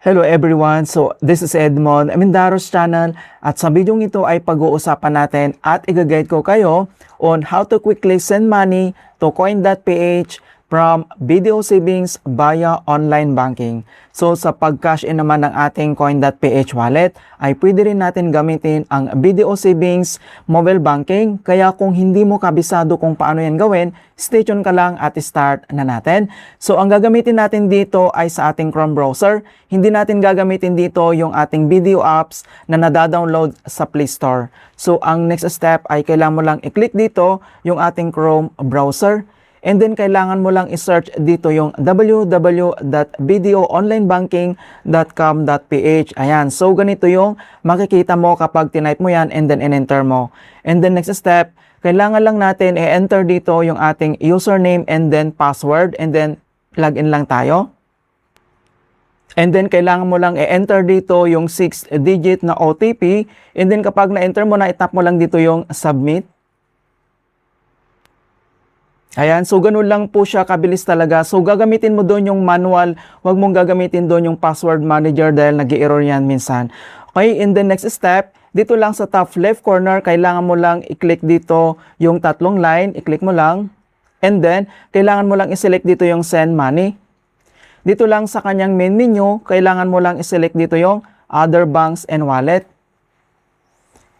Hello everyone, so this is Edmond, Amindaros channel at sa video ito ay pag-uusapan natin at i-guide ko kayo on how to quickly send money to Coin.ph from video savings via online banking. So sa pag-cash in naman ng ating Coin.ph wallet ay pwede rin natin gamitin ang video savings mobile banking. Kaya kung hindi mo kabisado kung paano yan gawin, stay tuned ka lang at start na natin. So ang gagamitin natin dito ay sa ating Chrome browser. Hindi natin gagamitin dito yung ating video apps na nadadownload sa Play Store. So ang next step ay kailangan mo lang i-click dito yung ating Chrome browser. And then, kailangan mo lang i-search dito yung www.videoonlinebanking.com.ph. Ayan. So, ganito yung makikita mo kapag tinype mo yan and then in-enter mo. And then, next step, kailangan lang natin i-enter dito yung ating username and then password. And then, login lang tayo. And then, kailangan mo lang i-enter dito yung 6-digit na OTP. And then, kapag na-enter mo na, itap mo lang dito yung submit. Ayan, so ganun lang po siya kabilis talaga. So gagamitin mo doon yung manual, huwag mong gagamitin doon yung password manager dahil nag-i-error yan minsan. Okay, in the next step, dito lang sa top left corner, kailangan mo lang i-click dito yung tatlong line, i-click mo lang. And then, kailangan mo lang i-select dito yung send money. Dito lang sa kanyang main menu, kailangan mo lang i-select dito yung other banks and wallet.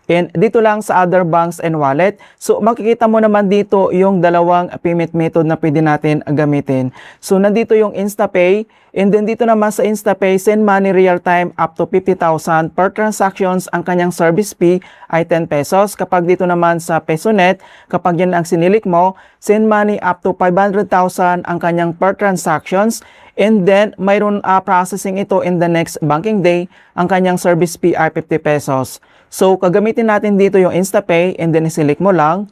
And dito lang sa other banks and wallet. So makikita mo naman dito yung dalawang payment method na pwede natin gamitin. So nandito yung InstaPay. And then dito naman sa InstaPay, send money real time up to 50,000 per transactions. Ang kanyang service fee ay 10 pesos. Kapag dito naman sa PesoNet, kapag yan ang sinilik mo, send money up to 500,000 ang kanyang per transactions. And then mayroon processing ito in the next banking day. Ang kanyang service fee ay 50 pesos. So, kagamitin natin dito yung InstaPay and then i-select mo lang.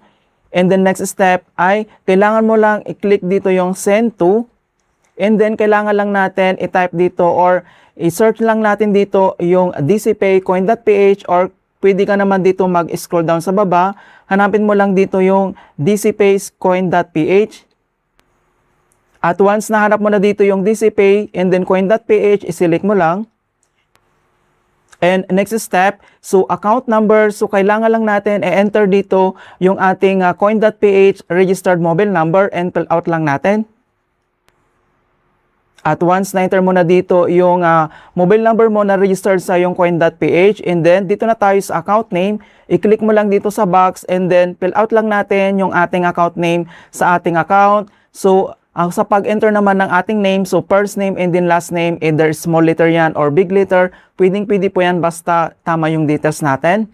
And then next step ay kailangan mo lang i-click dito yung send to. And then kailangan lang natin i-type dito or i-search lang natin dito yung DCPay Coin.ph or pwede ka naman dito mag-scroll down sa baba. Hanapin mo lang dito yung DCPay Coin.ph. At once nahanap mo na dito yung DCPay and then Coin.ph, i-select mo lang. And next step, so account number, so kailangan lang natin i-enter dito yung ating Coin.ph registered mobile number and fill out lang natin. At once na-enter mo na dito yung mobile number mo na registered sa yung Coin.ph and then dito na tayo sa account name, i-click mo lang dito sa box and then fill out lang natin yung ating account name sa ating account. So, sa pag-enter naman ng ating name, so first name and then last name, either small letter yan or big letter, pwede po yan basta tama yung details natin.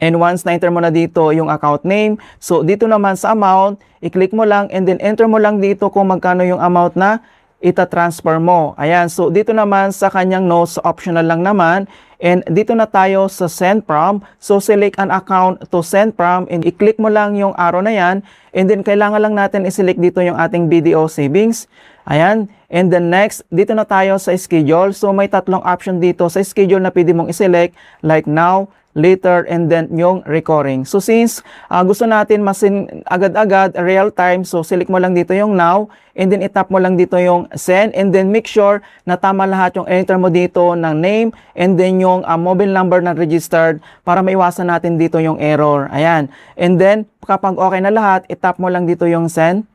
And once na-enter mo na dito yung account name, so dito naman sa amount, i-click mo lang and then enter mo lang dito kung magkano yung amount na ita-transfer mo. Ayan, so dito naman sa kanyang notes, optional lang naman. And dito na tayo sa send from. So select an account to send from and i-click mo lang yung arrow na yan. And then kailangan lang natin i-select dito yung ating video savings. Ayan. And then next, dito na tayo sa schedule. So may tatlong option dito sa schedule na pwede mong i-select like now, later, and then yung recurring. So since gusto natin masin agad-agad, real time, so select mo lang dito yung now, and then itap mo lang dito yung send, and then make sure na tama lahat yung enter mo dito ng name, and then yung mobile number na registered para maiwasan natin dito yung error. Ayan. And then, kapag okay na lahat, itap mo lang dito yung send.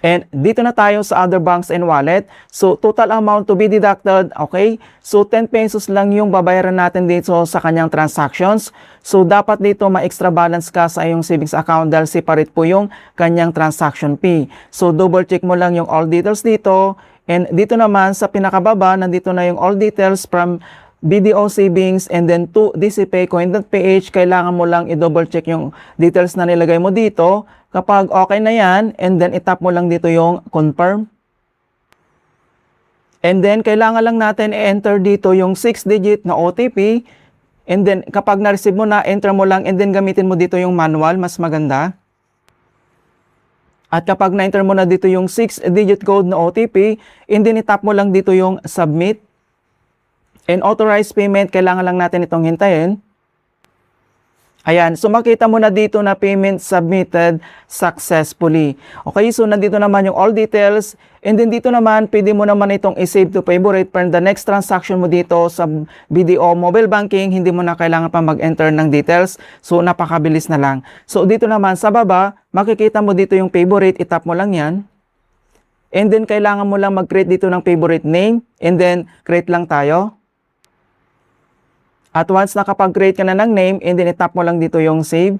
And dito na tayo sa other banks and wallet. So, total amount to be deducted, okay? So, 10 pesos lang yung babayaran natin dito sa kanyang transactions. So, dapat dito ma-extra balance ka sa iyong savings account dahil separate po yung kanyang transaction fee. So, double check mo lang yung all details dito. And dito naman sa pinakababa, nandito na yung all details from BDO Savings and then to DCPay Coin.ph. Kailangan mo lang i-double check yung details na nilagay mo dito. Kapag okay na yan, and then itap mo lang dito yung confirm. And then kailangan lang natin i-enter dito yung 6-digit na OTP. And then kapag na-receive mo na, enter mo lang and then gamitin mo dito yung manual, mas maganda. At kapag na-enter mo na dito yung 6-digit code na OTP, and then itap mo lang dito yung submit. And authorized payment, kailangan lang natin itong hintayin. Ayan, so makita mo na dito na payment submitted successfully. Okay, so nandito naman yung all details. And then dito naman, pwede mo naman itong i-save to favorite. Pero the next transaction mo dito sa BDO mobile banking, hindi mo na kailangan pa mag-enter ng details. So napakabilis na lang. So dito naman sa baba, makikita mo dito yung favorite. I-tap mo lang yan. And then kailangan mo lang mag-create dito ng favorite name. And then create lang tayo. At once nakapag-create ka na ng name, and then i-tap mo lang dito yung save.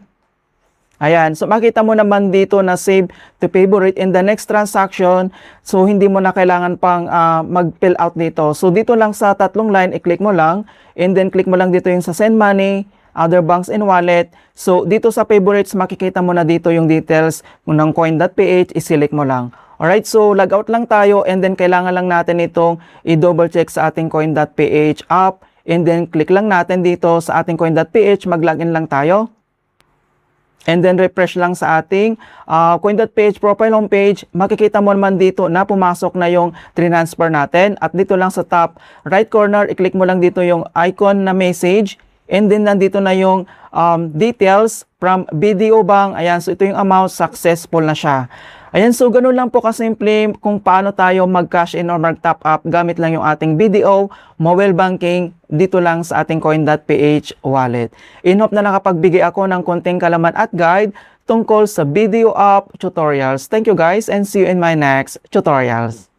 Ayan. So makita mo naman dito na save to favorite in the next transaction. So hindi mo na kailangan pang mag-fill out dito. So dito lang sa tatlong line, i-click mo lang. And then click mo lang dito yung sa send money, other banks and wallet. So dito sa favorites, makikita mo na dito yung details ng coin.ph, i-select mo lang. Alright, so log out lang tayo, and then kailangan lang natin itong i-double check sa ating coin.ph app. And then, click lang natin dito sa ating coin.ph, mag-login lang tayo. And then, refresh lang sa ating coin.ph profile homepage. Makikita mo naman dito na pumasok na yung transfer natin. At dito lang sa top right corner, i-click mo lang dito yung icon na message. And then, nandito na yung details from BDO Bank. Ayan, so ito yung amount, successful na siya. Ayan, so ganun lang po kasimple kung paano tayo mag-cash in or mag-top up gamit lang yung ating BDO mobile banking dito lang sa ating coin.ph wallet. I-hope na nakapagbigay ako ng konting kalaman at guide tungkol sa BDO app tutorials. Thank you guys, and see you in my next tutorials.